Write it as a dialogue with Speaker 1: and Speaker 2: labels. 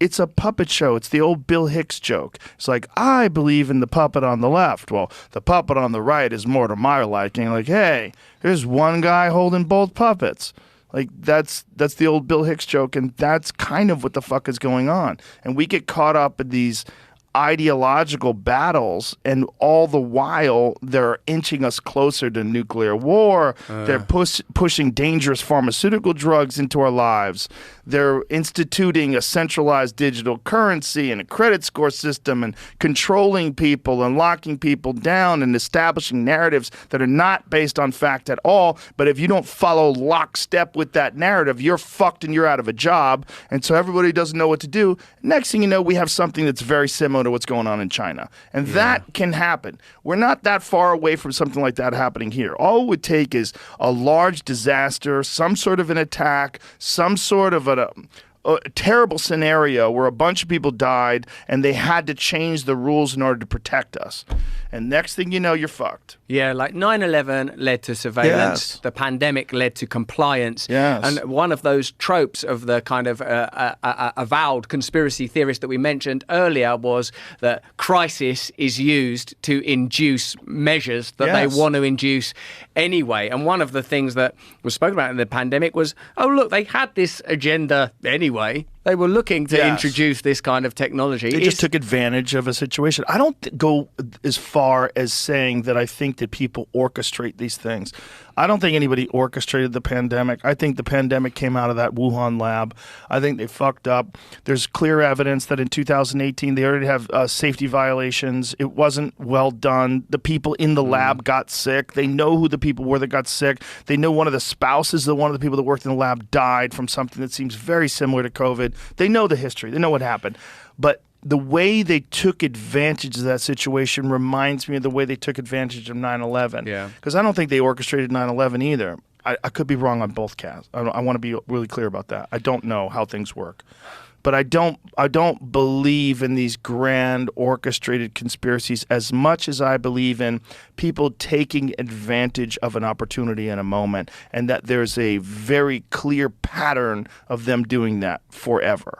Speaker 1: it's a puppet show. It's the old Bill Hicks joke. It's like, I believe in the puppet on the left. Well, the puppet on the right is more to my liking. Like, hey, there's one guy holding both puppets. Like, that's the old Bill Hicks joke, and that's kind of what the fuck is going on. And we get caught up in these ideological battles, and all the while they're inching us closer to nuclear war. They're pushing dangerous pharmaceutical drugs into our lives. They're instituting a centralized digital currency and a credit score system and controlling people and locking people down and establishing narratives that are not based on fact at all. But if you don't follow lockstep with that narrative, you're fucked and you're out of a job. And so everybody doesn't know what to do. Next thing you know, we have something that's very similar to what's going on in China. And that can happen. We're not that far away from something like that happening here. All it would take is a large disaster, some sort of an attack, some sort of a terrible scenario where a bunch of people died and they had to change the rules in order to protect us. And next thing you know, you're fucked.
Speaker 2: Yeah, like 9/11 led to surveillance.
Speaker 1: Yes.
Speaker 2: The pandemic led to compliance.
Speaker 1: Yes.
Speaker 2: And one of those tropes of the kind of avowed conspiracy theorist that we mentioned earlier was that crisis is used to induce measures that they want to induce anyway. And one of the things that was spoken about in the pandemic was, oh, look, they had this agenda anyway. They were looking to introduce this kind of technology.
Speaker 1: They just took advantage of a situation. I don't go as far as saying that I think that people orchestrate these things. I don't think anybody orchestrated the pandemic. I think the pandemic came out of that Wuhan lab. I think they fucked up. There's clear evidence that in 2018 they already have safety violations. It wasn't well done. The people in the lab got sick. They know who the people were that got sick. They know one of the spouses of one of the people that worked in the lab died from something that seems very similar to COVID. They know the history. They know what happened. But the way they took advantage of that situation reminds me of the way they took advantage of 9/11.
Speaker 2: Yeah.
Speaker 1: Because I don't think they orchestrated 9/11 either. I could be wrong on both casts. I want to be really clear about that. I don't know how things work. But I don't believe in these grand orchestrated conspiracies as much as I believe in people taking advantage of an opportunity in a moment, and that there's a very clear pattern of them doing that forever.